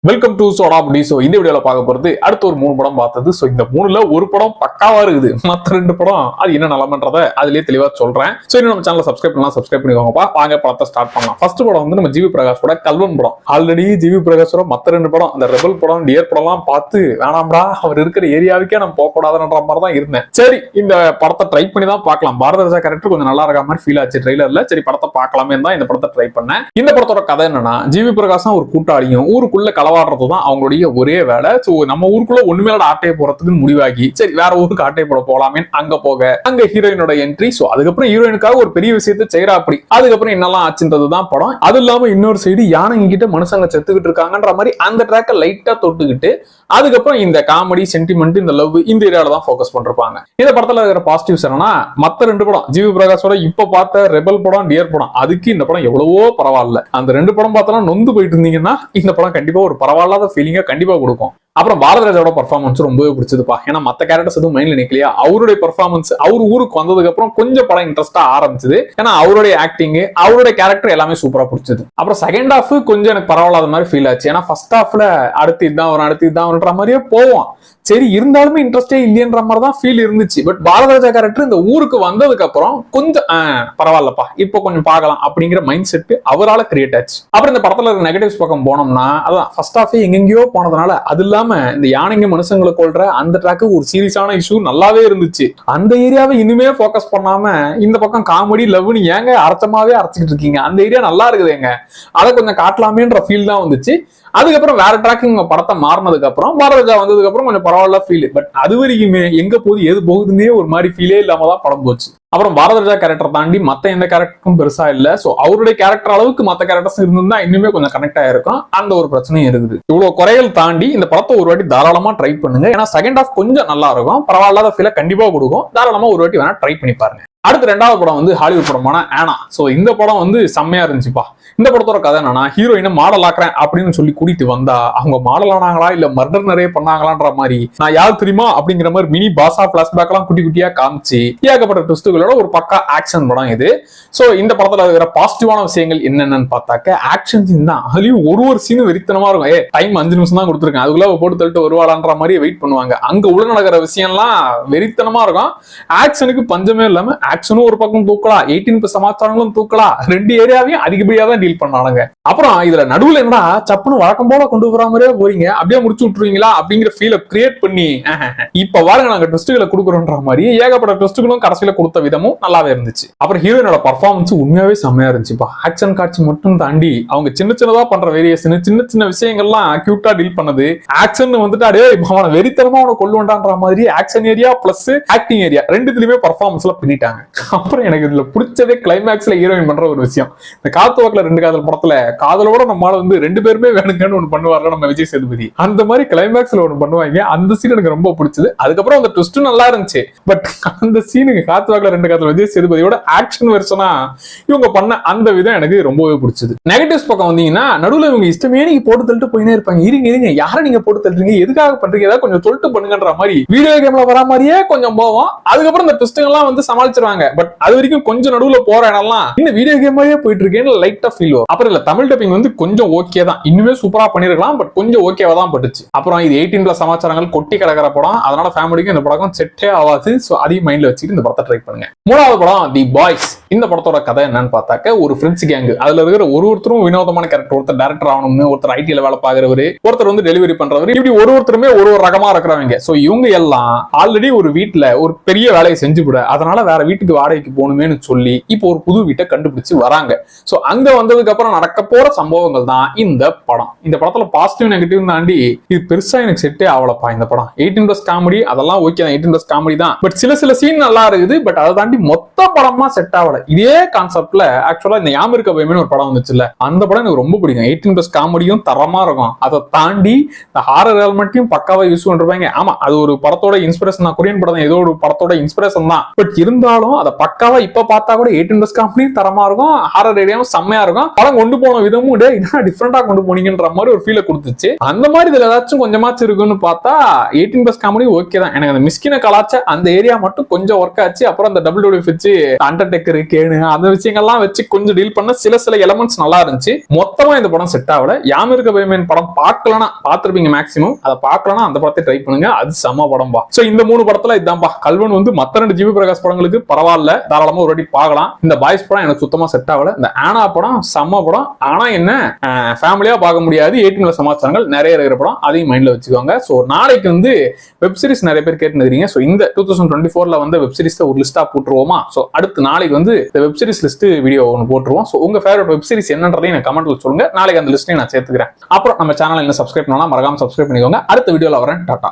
Welcome to soda புடி. So இந்த வீடியோல பார்க்க போறது அடுத்த ஒரு 3 படம் பார்த்தது. சோ இந்த 3ல ஒரு படம் பக்காவா இருக்குது, மத்த 2 படம் அது என்ன நிலமன்றத அதுலயே தெளிவா சொல்றேன். சோ இன்னும் நம்ம சேனலை சப்ஸ்கிரைப் பண்ணிக்கோங்கப்பா. வாங்க படத்தை ஸ்டார்ட் பண்ணலாம். ஃபர்ஸ்ட் படம் வந்து நம்ம ஜிவி பிரகாஷோட கல்வன் படம். ஆல்ரெடி ஜிவி பிரகாஷோட மத்த 2 படம், அந்த ரெபல் படம், டியர் படம் எல்லாம் பார்த்து வேணாம்டா அவர் இருக்கிற ஏரியாவுக்கே நம்ம போக கூடாதுன்ற மாதிரி தான் இருந்தேன். சரி இந்த படத்தை ட்ரை பண்ணி தான் பார்க்கலாம். பாரத ராஜா கேரக்டர் கொஞ்சம் நல்லா இருக்க மாதிரி ஃபீல் ஆச்சு ட்ரெய்லர்ல. சரி படத்தை பார்க்கலாமே தான் இந்த படத்தை ட்ரை பண்ணேன். இந்த படத்தோட கதை என்னன்னா, ஜிவி பிரகாஷ் ஒரு கூட்டாளியும் ஊருக்குள்ள களவாடுறதுதான் அவங்களுடைய ஒரே வேலை. சோ நம்ம ஊருக்குள்ள ஒண்ணுமேல ஆட்டையை போறதுக்கு முடிவாகி சரி வேற ஊருக்கு ஆட்டையை போட போலாமே அங்க போக அங்க ஹீரோயினோட என்ட்ரி. சோ அதுக்கப்புறம் ஹீரோயினுக்காக ஒரு பெரிய விஷயத்தை செய்யறா. அப்படி அதுக்கப்புறம் என்னெல்லாம் ஆச்சுன்றதுதான் படம். அது இல்லாம இன்னொரு சைடு யானைங்க கிட்ட மனுஷங்க செத்துக்கிட்டு இருக்காங்கன்ற மாதிரி அந்த ட்ராக்க லைட்டா தொட்டுக்கிட்டு அதுக்கப்புறம் இந்த காமெடி சென்டிமெண்ட் இந்த லவ் இந்த ஏரியால தான் ஃபோக்கஸ் பண்ணிருப்பாங்க. இந்த படத்துல இருக்கிற பாசிட்டிவ்ஸ் என்னன்னா, மத்த 2 படம் ஜிவி பிரகாஷோட இப்ப பார்த்த ரெபல் படம், டியர் படம், அதுக்கு இந்த படம் எவ்வளவோ பரவாயில்ல. அந்த 2 படம் பார்த்தா நொந்து போயிட்டு இருந்தீங்கன்னா இந்த படம் கண்டிப்பா ஒரு பரவாயில்லாத ஃபீலிங்கா கண்டிப்பா கொடுக்கும். அப்புறம் பாரத ராஜாவோட பர்ஃபார்மன்ஸ் ரொம்பவே பிடிச்சதுப்பா. ஏன்னா மத்த கேரக்டர்ஸ் எதுவும் மைண்ட்ல நிக்கலையா, அவருடைய பர்ஃபார்மன்ஸ் அவர் ஊருக்கு வந்ததுக்கு அப்புறம் கொஞ்சம் படம் இன்ட்ரெஸ்டா ஆரம்பிச்சது. ஏன்னா அவருடைய ஆக்டிங் அவருடைய கேரக்டர் எல்லாமே சூப்பரா பிடிச்சது. அப்புறம் செகண்ட் ஹாஃப் கொஞ்சம் எனக்கு பரவாயில்லாத மாதிரி ஃபீல் ஆச்சு. ஏன்னா ஃபர்ஸ்ட் ஹாஃப்ல அடுத்து இதான் வரும்ன்ற மாதிரியே போவோம். சரி இருந்தாலுமே இன்ட்ரெஸ்டே இல்லையன்ற மாதிரி தான் ஃபீல் இருந்துச்சு. பட் பாரத ராஜா கேரக்டர் இந்த ஊருக்கு வந்ததுக்கு அப்புறம் கொஞ்சம் பரவாயில்லப்பா இப்போ கொஞ்சம் பார்க்கலாம் அப்படிங்கிற மைண்ட் செட் அவரால் கிரியேட் ஆச்சு. அப்புறம் இந்த படத்துல இருக்க நெகட்டிவ்ஸ் பக்கம் போனோம்னா, அதான் ஃபர்ஸ்ட் ஹாஃபே எங்கெங்கயோ போனதுனால, அது இல்லாம இந்த யானைங்க மனுஷங்களை கொள்ற அந்த ட்ராக்கு ஒரு சீரியஸான இஷ்யூ நல்லாவே இருந்துச்சு. அந்த ஏரியாவை இனிமே போக்கஸ் பண்ணாம இந்த பக்கம் காமெடி லவ்னு ஏங்க அரைச்சமாவே அரைச்சிட்டு இருக்கீங்க, அந்த ஏரியா நல்லா இருக்குதுங்க, அதை கொஞ்சம் காட்டலாமேன்ற ஃபீல் தான் வந்துச்சு. அதுக்கப்புறம் வேற ட்ராக்கிங் படத்தை மாறினதுக்கு அப்புறம் பாரத ராஜா வந்ததுக்கு அப்புறம் கொஞ்சம் பரவாயில்ல ஃபீல். பட் அது வரைக்குமே எங்க போகுது எது போகுதுன்னே ஒரு மாதிரி ஃபீலே இல்லாம தான் படம் போச்சு. அப்புறம் பாரத ராஜா கேரக்டர் தாண்டி மத்த எந்த கேரக்டரும் பெருசா இல்ல. சோ அவருடைய கேரக்டர் அளவுக்கு மத்த கேரக்டர்ஸ் இருந்திருந்தா இன்னுமே கொஞ்சம் கனெக்ட் ஆயிருக்கும். அந்த ஒரு பிரச்சனையும் இருக்குது. இவ்வளவு குறைகள் தாண்டி இந்த படத்தை ஒரு வாட்டி தாராளமா ட்ரை பண்ணுங்க. ஏன்னா செகண்ட் ஹாஃப் கொஞ்சம் நல்லா இருக்கும், பரவாயில்லாத ஃபீலை கண்டிப்பா கொடுக்கும். தாராளமா ஒரு வாட்டி வேணா ட்ரை பண்ணி பாருங்க. அடுத்து 2வது படம் வந்து ஹாலிவுட் படமான ஆனா. சோ இந்த படம் வந்து செம்மையா இருந்துச்சுப்பா. இந்த படத்தோட கதை என்னன்னா, ஹீரோயினை மாடல் ஆக்குறேன் அப்படின்னு சொல்லி கூட்டிட்டு வந்தா அவங்க மாடல் ஆனாங்களா இல்ல மர்டர் நிறைய பண்ணாங்களான்ற மாதிரி நான் யார் தெரியுமா அப்படிங்கிற மாதிரி மினி பாசா பிளாஷ்பேக் எல்லாம் குட்டி குட்டியா காமிச்சு ஏகப்பட்ட ட்விஸ்டுகளோட ஒரு பக்கா ஆக்ஷன் படம் இது. சோ இந்த படத்துல இருக்கிற பாசிட்டிவான விஷயங்கள் என்னென்னு பார்த்தாக்க ஆக்ஷன் சீன் தான். அதுலயும் ஒரு சீனும் வெறித்தனமா இருக்கும். டைம் 5 நிமிஷம் தான் கொடுத்துருக்கேன், அதுக்குள்ள போட்டு தள்ளிட்டு வருவாளான்ற மாதிரி வெயிட் பண்ணுவாங்க. அங்க உள்ள நடக்கிற விஷயம்லாம் வெறித்தனமா இருக்கும். ஆக்ஷனுக்கு பஞ்சமே இல்லாம ஆக்ஷனும் ஒரு பக்கம் தூக்கலாம், 18+ சமாச்சாரங்களும் தூக்கலாம். 2 ஏரியாவையும் அதிகப்படியா தான் டீல் பண்ணானுங்க. அப்புறம் இதுல நடுவுல என்னடா சப்புன்னு வழக்கம் போல கொண்டு வர மாதிரியே போறீங்க, அப்படியே முடிச்சு விட்டுருவீங்களா அப்படிங்கிற ஃபீலை கிரியேட் பண்ணி இப்ப வாருங்க நாங்க ட்விஸ்டுகளை கொடுக்குறோன்ற மாதிரி ஏகப்பட்ட ட்விஸ்டுகளும் கடைசியில கொடுத்த விதமும் நல்லாவே இருந்துச்சு. அப்புறம் ஹீரோயினோட பர்ஃபார்மன்ஸ் உண்மையாவே செம்மையா இருந்துச்சுப்பா. ஆக்ஷன் காட்சி மட்டும் தாண்டி அவங்க சின்ன சின்னதா பண்ற வேரியேஷன், சின்ன சின்ன விஷயங்கள்லாம் கியூட்டா டீல் பண்ணது. ஆக்ஷன் வந்துட்டு அடே அவனை வெறித்தனமா அவனை கொல்லுவண்டான்ற மாதிரி action area plus acting area ரெண்டுத்துலயுமே பர்ஃபார்மன்ஸ்ல பண்ணிட்டாங்க. அப்புறம் எனக்கு இதுல பிடிச்சதே கிளைமேக்ஸ்ல ஹீரோயின் பண்ற ஒரு விஷயம். இந்த காத்து வாக்குல 2 காதல் படத்துல காதலோட நம்மளால வந்து 2 பேருமே வேணுங்கன்னு ஒண்ணு பண்ணுவார்ல நம்ம விஜய் சேதுபதி, அந்த மாதிரி கிளைமேக்ஸ்ல ஒண்ணு பண்ணுவாங்க. அந்த சீன் எனக்கு ரொம்ப பிடிச்சது. அதுக்கப்புறம் அந்த ட்விஸ்ட் நல்லா இருந்துச்சு. பட் அந்த சீனுக்கு காத்து வாக்குல 2 காதல் விஜய் சேதுபதியோட ஆக்ஷன் வெர்ஷனா இவங்க பண்ண அந்த விதம் எனக்கு ரொம்பவே பிடிச்சது. நெகட்டிவ்ஸ் பக்கம் வந்தீங்கன்னா, நடுவுல இவங்க இஷ்டமே நீங்க போட்டு தள்ளிட்டு போயினே இருப்பாங்க. இருங்க யாரை நீங்க போட்டு தள்ளுறீங்க, எதுக்காக பண்றீங்க, ஏதாவது கொஞ்சம் சொல்லிட்டு பண்ணுங்கன்ற மாதிரி வீடியோ கேம்ல வர மாதிரியே கொஞ்சம் போவோம். அதுக்கப்புறம் இந்த ட்விஸ்ட் எல்லாம் வந்து சமாளிச்சிருவாங்க. பட் அது வரைக்கும் கொஞ்சம் நடுவுல போற இடம்லாம் இந்த வீடியோ கேம் மாதிரியே போயிட்டு இருக்கேன்னு லைட்டா ஃபீல் வரும். அப்புறம் இல்ல தமிழ் டப்பிங் வந்து கொஞ்சம் ஓகே தான், இன்னுமே சூப்பரா பண்ணிருக்கலாம். பட் கொஞ்சம் ஓகேவா தான் பட்டுச்சு. அப்புறம் இது 18+ சமாச்சாரங்கள் கொட்டி கிடக்கிற படம், அதனால ஃபேமிலிக்கு இந்த படம் செட்டே ஆகாது. சோ அதையும் மைண்ட்ல வச்சுட்டு இந்த படத்தை ட்ரை பண்ணுங்க. 3வது படம் தி பாய்ஸ். இந்த படத்தோட கதை என்னன்னு பார்த்தாக்க ஒரு ஃப்ரெண்ட்ஸ் கேங். அதுல இருக்கிற ஒருத்தரும் வினோதமான கேரக்டர். ஒருத்தர் டைரக்டர் ஆகணும்னு, ஒருத்தர் ஐடில வேலை பாக்குறவரு, ஒருத்தர் வந்து டெலிவரி பண்றவர், இப்படி ஒருத்தருமே ஒரு ரகமா இருக்கிறவங்க. சோ இவங்க எல்லாம் ஆல்ரெடி ஒரு வீட்டுல ஒரு பெரிய வேலையை செஞ்சு விட, அதனால வேற வீட்டுக்கு வாடகைக்கு போகணுமேனு சொல்லி இப்போ ஒரு புது வீட்டை கண்டுபிடிச்சு வராங்க. சோ அங்க வந்ததுக்கு அப்புறம் நடக்க போற சம்பவங்கள் தான் இந்த படம். இந்த படத்துல பாசிட்டிவ் நெகட்டிவ் தாண்டி இது பெருசா எனக்கு செட்டே ஆகலப்பா. இந்த படம் 18+ காமெடி, அதெல்லாம் ஓகே தான், 18+ காமெடி தான். பட் சில சீன் நல்லா இருக்குது. பட் அதை தாண்டி மொத்த படமா செட் ஆகல. இதே கான்செப்ட்ல ஆக்சுவலா இந்த யாம் இருக்க பயமே ஒரு படம் வந்துச்சுல்ல, அந்த படம் எனக்கு ரொம்ப பிடிக்கும். 18+ காமெடியும் தரமா இருக்கும். அதை தாண்டி இந்த ஹாரர் எலிமெண்ட்டையும் பக்காவா யூஸ் பண்ணிருப்பாங்க. ஆமா அது ஒரு படத்தோட இன்ஸ்பிரேஷன் தான், கொரியன் படம் ஏதோ ஒரு படத்தோட இன்ஸ்பிரேஷன் தான். பட் இருந்தாலும் அதை பக்காவா இப்ப பார்த்தா கூட 18+ காமெடியும் தரமா இருக்கும், ஹாரர் ஏரியாவும் செம்மையா இருக்கும். இருக்கும். படம் கொண்டு போன விதமும் என்ன டிஃபரெண்டா கொண்டு போனீங்கன்ற மாதிரி ஒரு ஃபீலை கொடுத்துச்சு. அந்த மாதிரி இதுல ஏதாச்சும் கொஞ்சமாச்சும் இருக்குன்னு பார்த்தா 18+ காமெடி ஓகே தான். எனக்கு அந்த மிஸ்கின கலாச்ச அந்த ஏரியா மட்டும் கொஞ்சம் ஒர்க் ஆச்சு. அப்புறம் அந்த WWF வச்சு அண்டர்டேக்கர் கேனு அந்த விஷயங்கள்லாம் வச்சு கொஞ்சம் டீல் பண்ண சில எலமெண்ட்ஸ் நல்லா இருந்துச்சு. மொத்தமா இந்த படம் செட் ஆகல. யாம் இருக்க பயமேன் படம் பார்க்கலனா பார்த்திருப்பீங்க மேக்ஸிமம். அதை பார்க்கலனா அந்த படத்தை ட்ரை பண்ணுங்க. அது செம்ம படம் பா. சோ இந்த 3 படத்துல இதான்பா. கல்வன் வந்து மத்த 2 ஜிவி பிரகாஷ் படங்களுக்கு பரவாயில்ல, தாராளமா ஒரு வாட்டி பார்க்கலாம். இந்த பாய்ஸ் படம் எனக்கு சுத்தமா செட் ஆகல. இந்த ஆனா படம் செம்ம படம். ஆனா என்ன ஃபேமிலியா பார்க்க முடியாது. 18+ சமாச்சாரங்கள் நிறைய இருக்கிற படம், அதையும் மைண்ட்ல வச்சுக்கோங்க. சோ நாளைக்கு வந்து வெப் சீரிஸ் நிறைய பேர் கேட்டுக்கிறீங்க. சோ இந்த 2024ல வந்து வெப் சீரிஸ் ஒரு லிஸ்டா போட்டுருவோமா? சோ அடுத்து நாளைக்கு வந்து இந்த வெப் சீரிஸ் லிஸ்ட் வீடியோ ஒன்று போட்டுருவோம். சோ உங்க ஃபேவரட் வெப் சீரிஸ் என்னன்றதையும் எனக்கு கமெண்ட்ல சொல்லுங்க. நாளைக்கு அந்த லிஸ்ட்டையும் நான் சேர்த்துக்கிறேன். அப்புறம் நம்ம சேனல் என்ன சப்ஸ்கிரைப் பண்ணலாம், மறக்காம சப்ஸ்கிரைப் பண்ணிக்கோங்க. அடுத்த வீடியோல வரேன். டாடா.